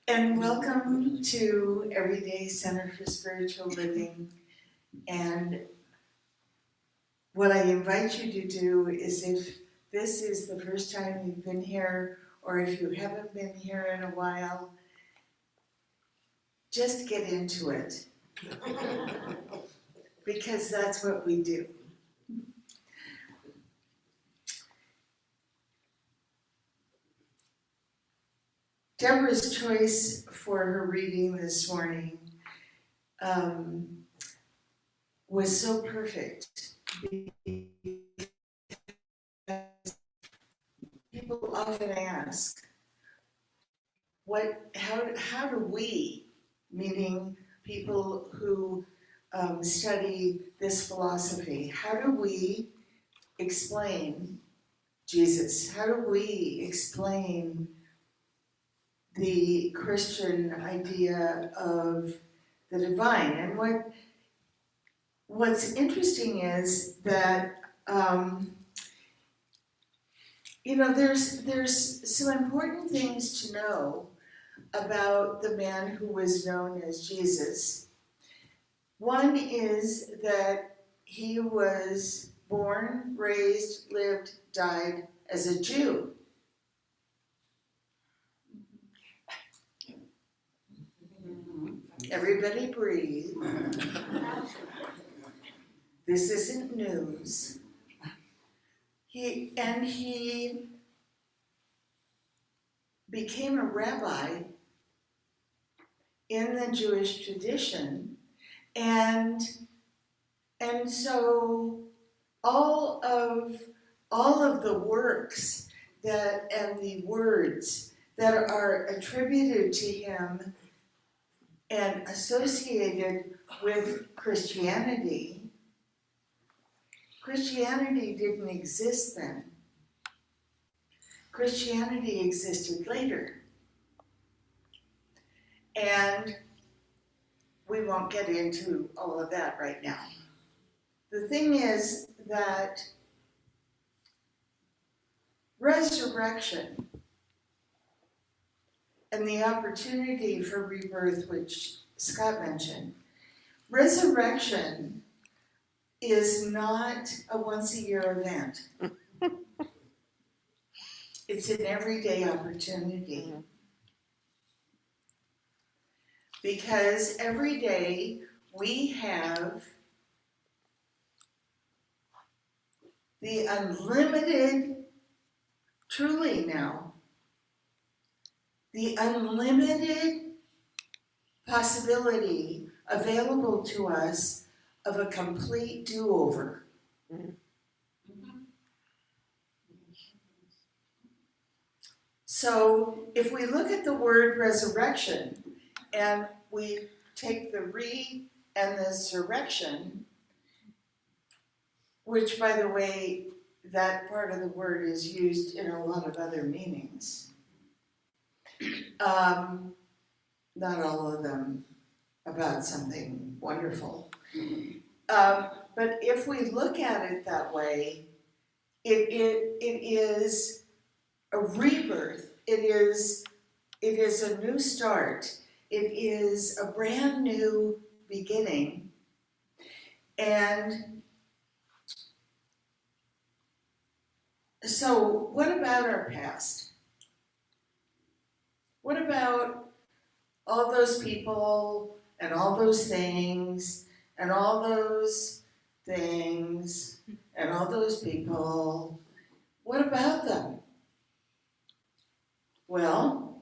And welcome to Everyday Center for Spiritual Living. And what I invite you to do is, if this is the first time you've been here, or if you haven't been here in a while, just get into it. Because that's what we do. Deborah's choice for her reading this morning was so perfect. People often ask, how do we, meaning people who study this philosophy, how do we explain Jesus? How do we explain the Christian idea of the divine? And what's interesting is that there's some important things to know about the man who was known as Jesus. One is that he was born, raised, lived, died as a Jew. Everybody breathe. This isn't news. He became a rabbi in the Jewish tradition, and so all of the works and the words that are attributed to him and associated with Christianity didn't exist then. Christianity existed later. And we won't get into all of that right now. The thing is that resurrection and the opportunity for rebirth, which Scott mentioned, resurrection is not a once-a-year event. It's an everyday opportunity. Because every day we have the unlimited, truly now, the unlimited possibility available to us of a complete do-over. So if we look at the word resurrection and we take the re and the surrection, which, by the way, that part of the word is used in a lot of other meanings. Not all of them about something wonderful. But if we look at it that way, it is a rebirth. It is a new start. It is a brand new beginning. And so what about our past? What about all those people and all those things and all those things and all those people? What about them? Well,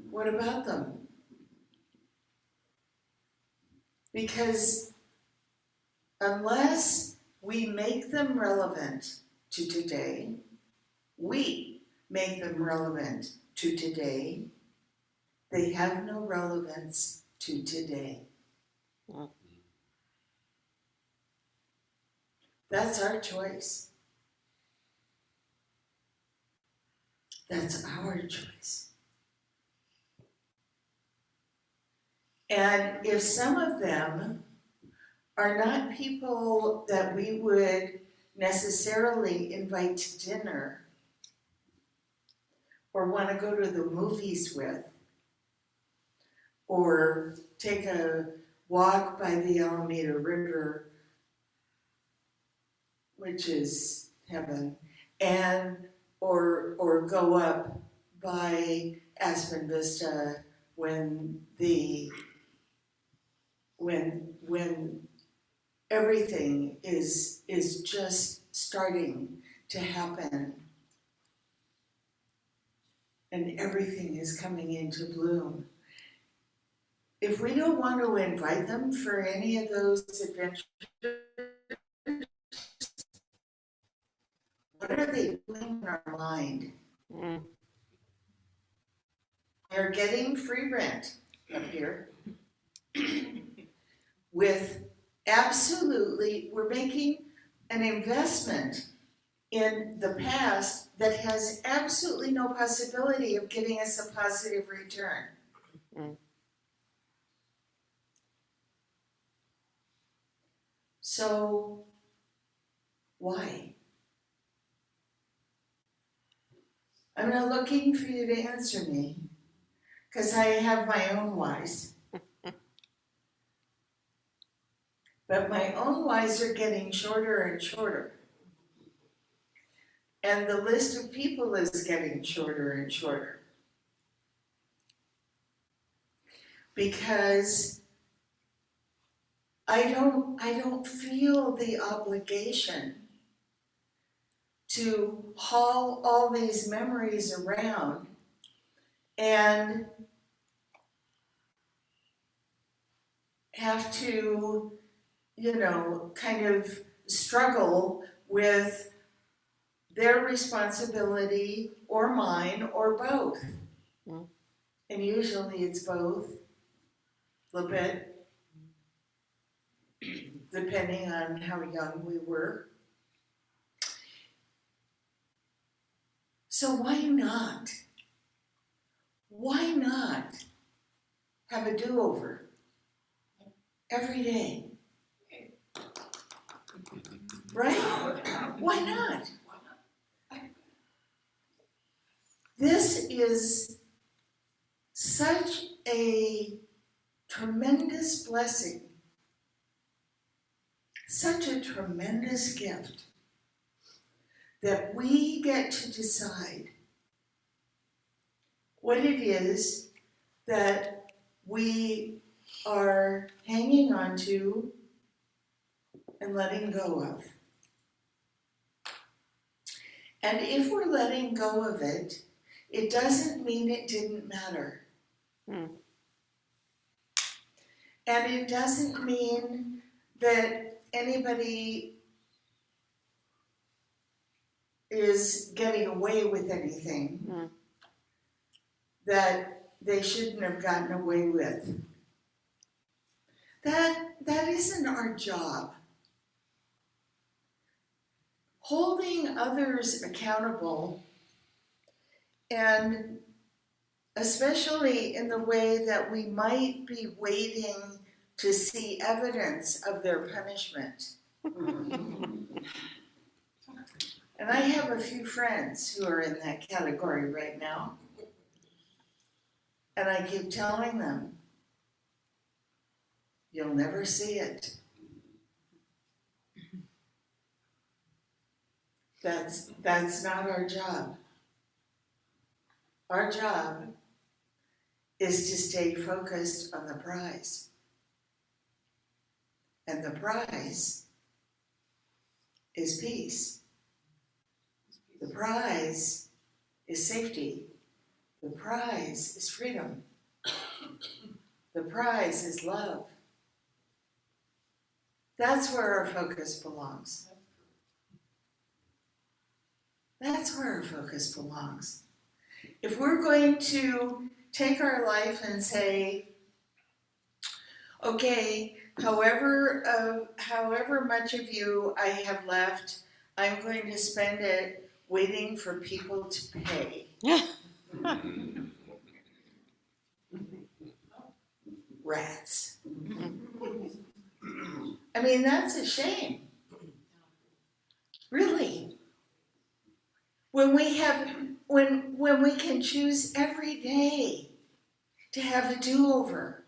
what about them? Because unless we make them relevant to today, we make them relevant to today, they have no relevance to today. That's our choice. That's our choice. And if some of them are not people that we would necessarily invite to dinner or want to go to the movies with, or take a walk by the Alameda River, which is heaven, and or go up by Aspen Vista when everything is just starting to happen and everything is coming into bloom. If we don't want to invite them for any of those adventures, what are they doing in our mind? Mm. They're getting free rent up here with absolutely, we're making an investment in the past that has absolutely no possibility of giving us a positive return. Mm. So, why? I'm not looking for you to answer me, because I have my own whys. But my own whys are getting shorter and shorter. And the list of people is getting shorter and shorter. Because I don't feel the obligation to haul all these memories around and have to, kind of struggle with their responsibility or mine or both. Mm. And usually it's both, a little bit, depending on how young we were. So why not? Why not have a do-over every day? Right? Why not? This is such a tremendous blessing, such a tremendous gift that we get to decide what it is that we are hanging on to and letting go of. And if we're letting go of it, it doesn't mean it didn't matter. Mm. And it doesn't mean that anybody is getting away with anything that they shouldn't have gotten away with. That isn't our job. Holding others accountable, and especially in the way that we might be waiting to see evidence of their punishment. And I have a few friends who are in that category right now. And I keep telling them, you'll never see it. That's not our job. Our job is to stay focused on the prize. And the prize is peace. The prize is safety. The prize is freedom. The prize is love. That's where our focus belongs. That's where our focus belongs. If we're going to take our life and say, okay, however much of you I have left, I'm going to spend it waiting for people to pay. Rats. I mean, that's a shame. Really. When we have when we can choose every day to have a do-over,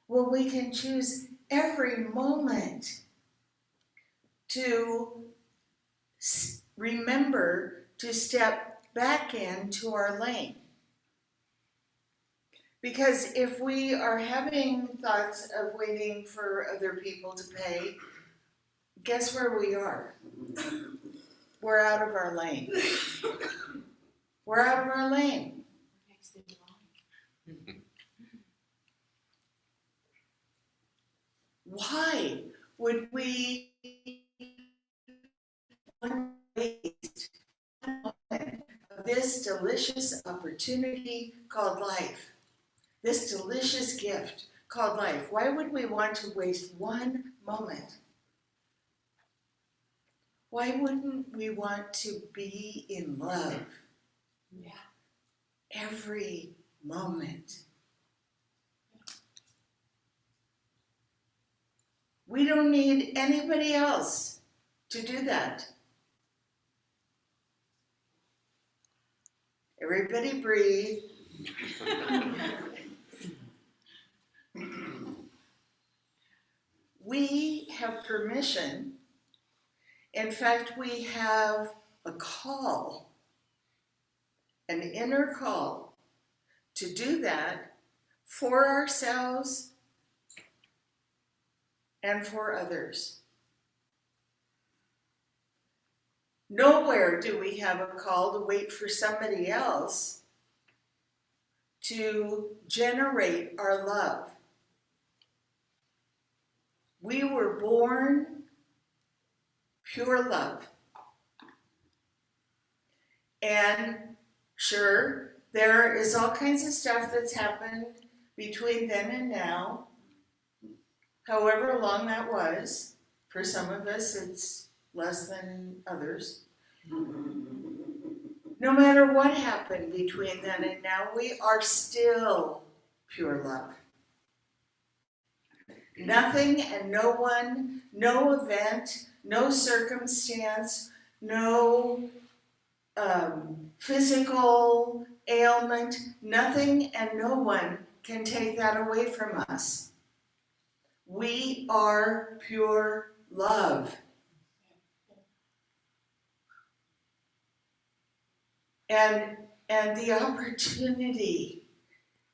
when we can choose every moment to remember to step back into our lane. Because if we are having thoughts of waiting for other people to pay, guess where we are? We're out of our lane. We're out of our lane. Why would we waste this delicious opportunity called life? This delicious gift called life. Why would we want to waste one moment? Why wouldn't we want to be in love? Yeah. Every moment. We don't need anybody else to do that. Everybody breathe. We have permission. In fact, we have a call, an inner call, to do that for ourselves and for others. Nowhere do we have a call to wait for somebody else to generate our love. We were born pure love. And sure, there is all kinds of stuff that's happened between then and now, however long that was. For some of us, it's less than others. No matter what happened between then and now, we are still pure love. Nothing and no one, no event, no circumstance, no physical ailment, nothing and no one can take that away from us. We are pure love. And the opportunity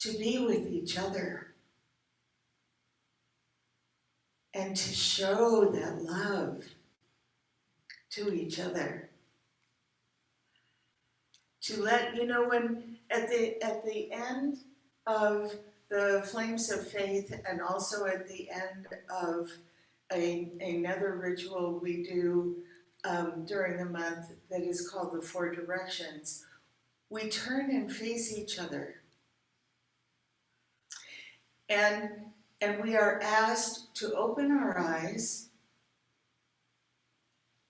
to be with each other and to show that love to each other. To let, when at the end of the Flames of Faith, and also at the end of another ritual we do during the month that is called the 4 Directions, we turn and face each other. And we are asked to open our eyes,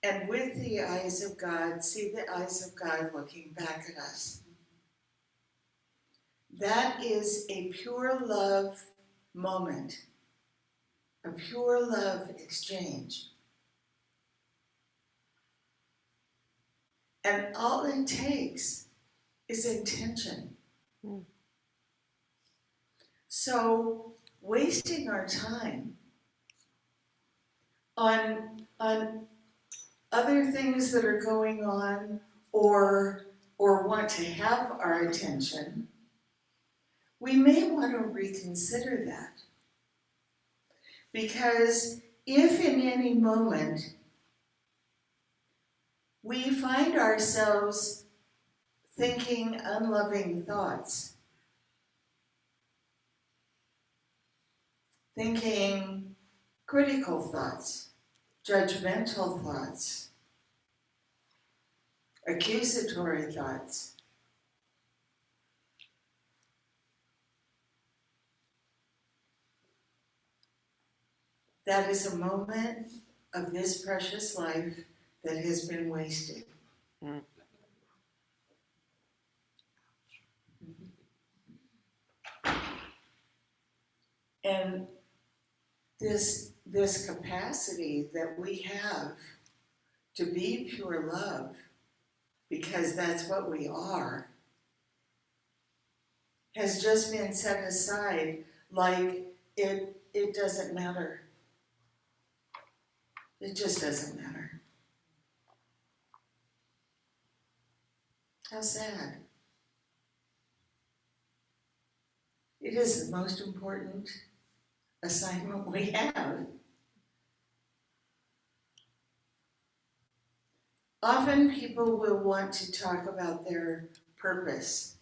and with the eyes of God, see the eyes of God looking back at us. That is a pure love moment, a pure love exchange. And all it takes is intention. So wasting our time on other things that are going on or want to have our attention, we may want to reconsider that. Because if in any moment we find ourselves thinking unloving thoughts, thinking critical thoughts, judgmental thoughts, accusatory thoughts, that is a moment of this precious life that has been wasted. Mm. And this capacity that we have to be pure love because that's what we are, has just been set aside like it doesn't matter. It just doesn't matter. How sad. It is the most important assignment we have. Often people will want to talk about their purpose.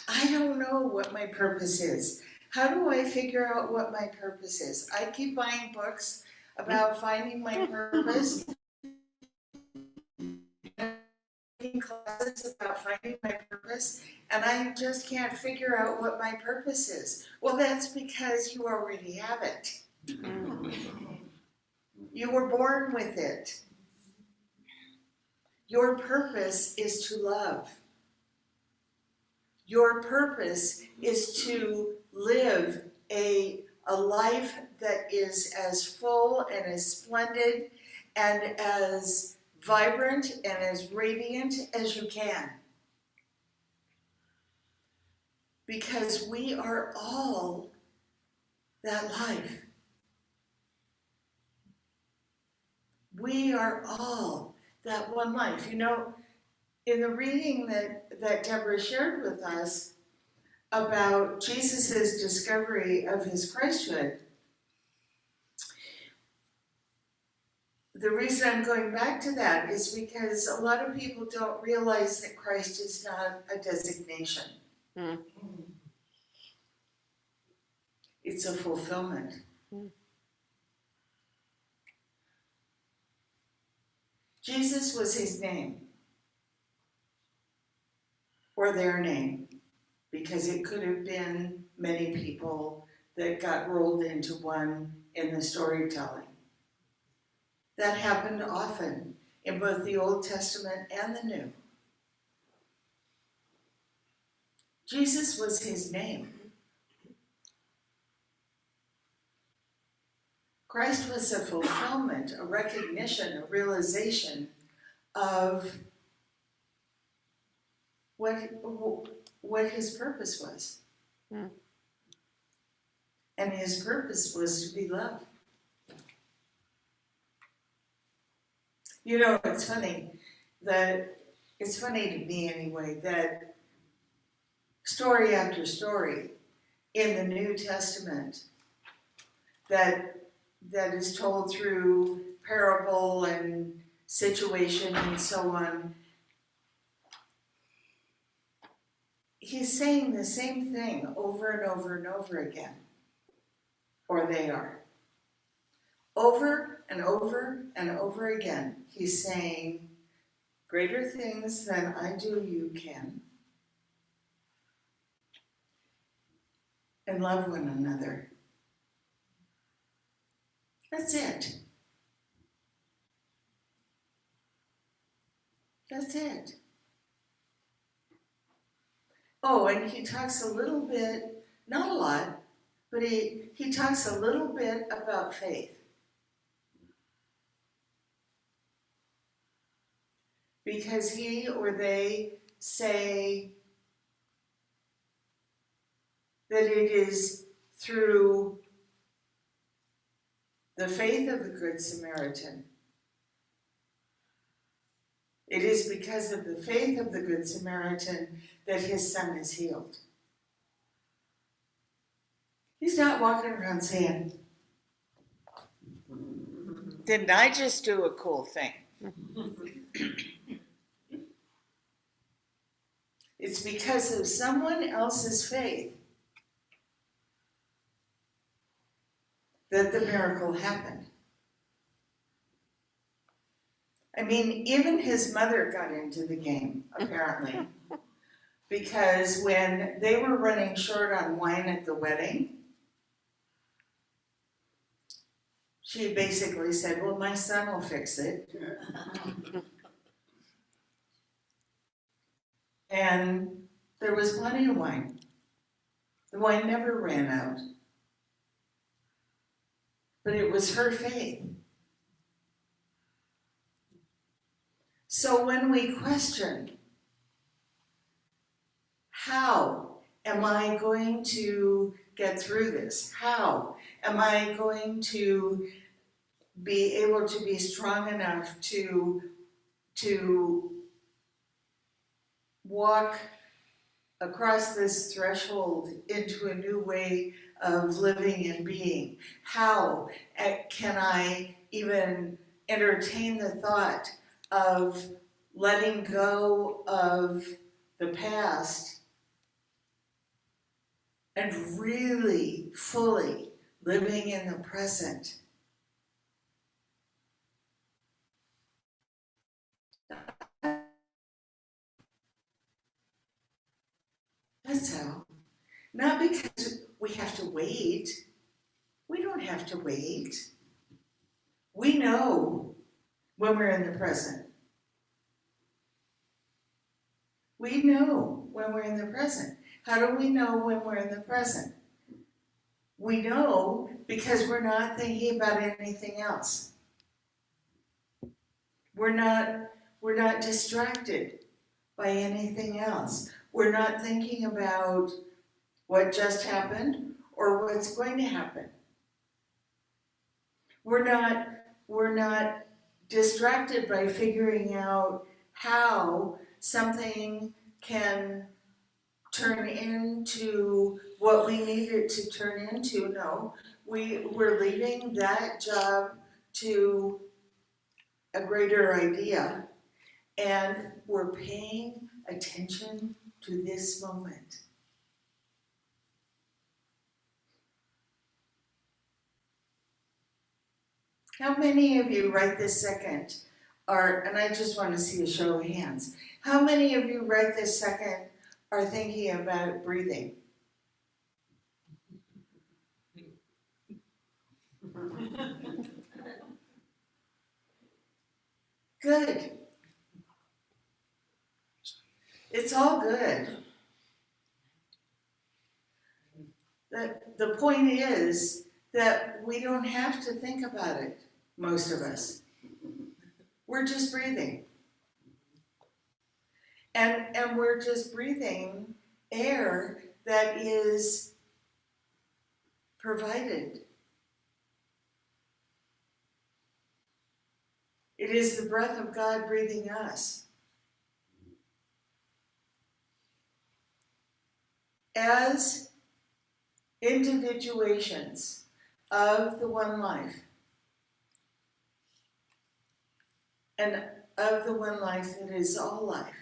I don't know what my purpose is. How do I figure out what my purpose is? I keep buying books about finding my purpose, taking classes about finding my purpose, and I just can't figure out what my purpose is. Well, that's because you already have it. You were born with it. Your purpose is to love. Your purpose is to live a life that is as full and as splendid and as vibrant and as radiant as you can. Because we are all that life. We are all that one life. You know, in the reading that Deborah shared with us about Jesus' discovery of his Christhood, the reason I'm going back to that is because a lot of people don't realize that Christ is not a designation. Mm. It's a fulfillment. Mm. Jesus was his name, or their name, because it could have been many people that got rolled into one in the storytelling. That happened often in both the Old Testament and the New. Jesus was his name. Christ was a fulfillment, a recognition, a realization of what his purpose was. Mm. And his purpose was to be loved. You know, it's funny to me anyway, that story after story in the New Testament that is told through parable and situation and so on, he's saying the same thing over and over and over again. Or they are. Over and over and over again, he's saying, greater things than I do, you can. And love one another. That's it. That's it. Oh, and he talks a little bit, not a lot, but he talks a little bit about faith. Because he or they say that it is through the faith of the Good Samaritan. It is because of the faith of the Good Samaritan that his son is healed. He's not walking around saying, didn't I just do a cool thing? It's because of someone else's faith that the miracle happened. I mean, even his mother got into the game, apparently. Because when they were running short on wine at the wedding, she basically said, well, my son will fix it. And there was plenty of wine. The wine never ran out. But it was her faith. So when we question How am I going to get through this? How am I going to be able to be strong enough to walk across this threshold into a new way of living and being? How can I even entertain the thought of letting go of the past and really fully living in the present? That's how. Not because we have to wait. We don't have to wait. We know when we're in the present. We know when we're in the present. How do we know when we're in the present? We know because we're not thinking about anything else. We're not distracted by anything else. We're not thinking about what just happened or what's going to happen. We're not distracted by figuring out how something can turn into what we need it to turn into. No, we're leaving that job to a greater idea, and we're paying attention to this moment. How many of you right this second are, and I just want to see a show of hands, how many of you right this second are thinking about breathing? Good. It's all good. The point is that we don't have to think about it, most of us. We're just breathing. And we're just breathing air that is provided. It is the breath of God breathing us. As individuations of the one life, and of the one life that is all life.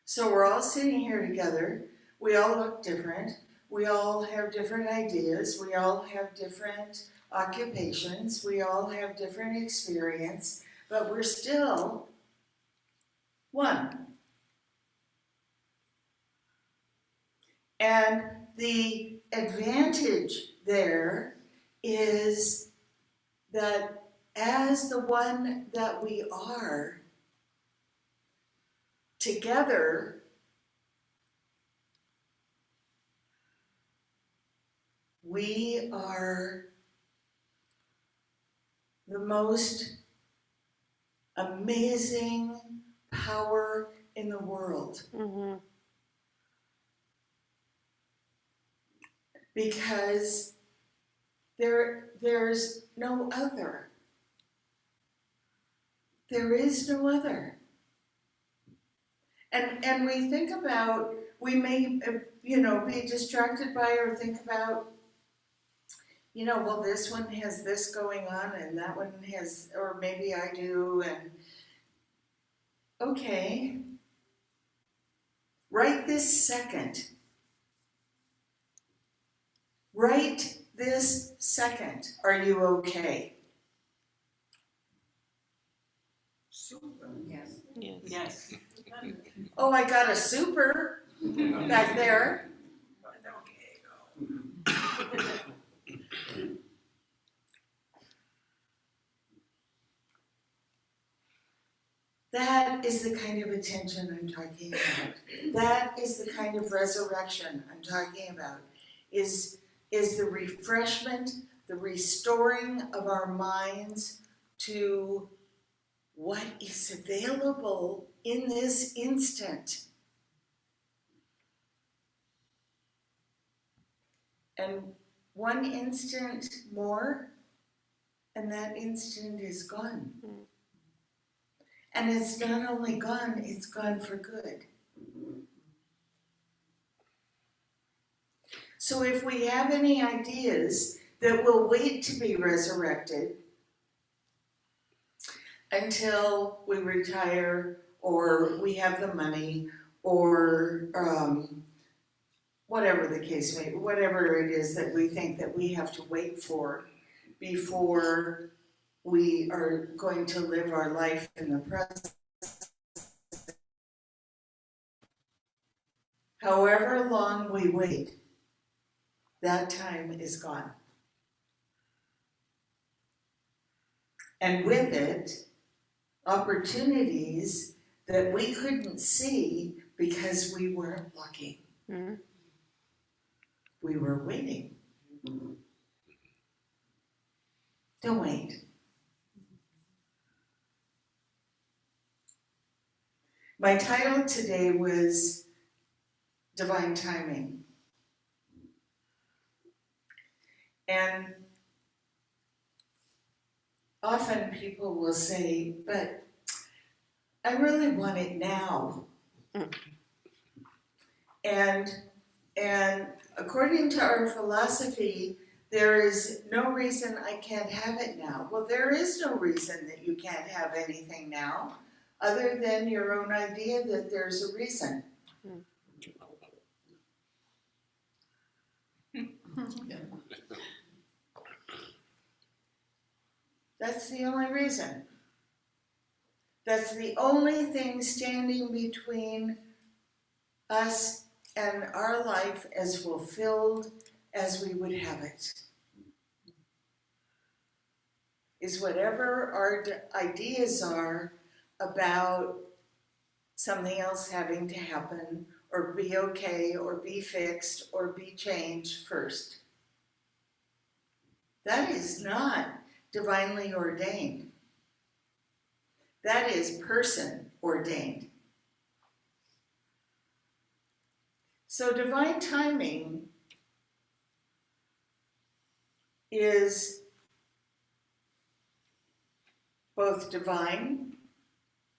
So we're all sitting here together. We all look different. We all have different ideas. We all have different occupations. We all have different experience, but we're still one. And the advantage there is that as the one that we are, together, we are the most amazing power in the world. Mm-hmm. Because there's no other. There is no other. And we think about, we may, be distracted by or think about, well, this one has this going on and that one has, or maybe I do, and okay. Right this second, are you okay? Super. Yes. Yes. Yes. Oh, I got a super back there. That is the kind of attention I'm talking about. That is the kind of resurrection I'm talking about. Is the refreshment, the restoring of our minds to what is available in this instant. and one instant more, and that instant is gone. And it's not only gone, it's gone for good. So if we have any ideas that we'll wait to be resurrected until we retire or we have the money or whatever the case may be, whatever it is that we think that we have to wait for before we are going to live our life in the present. However long we wait, that time is gone. And with it, opportunities that we couldn't see because we weren't looking. Mm. We were waiting. Don't wait. My title today was Divine Timing. And often people will say, but I really want it now. And according to our philosophy, there is no reason I can't have it now. Well, there is no reason that you can't have anything now, other than your own idea that there's a reason. That's the only reason. That's the only thing standing between us and our life as fulfilled as we would have it. Is whatever our ideas are about something else having to happen or be okay or be fixed or be changed first. That is not divinely ordained. That is person ordained. So divine timing is both divine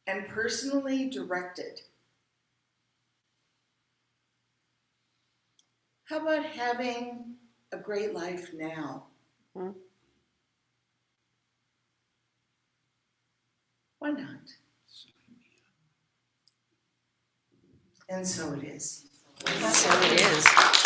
and personally directed. How about having a great life now? Why not? And so it is. So it is.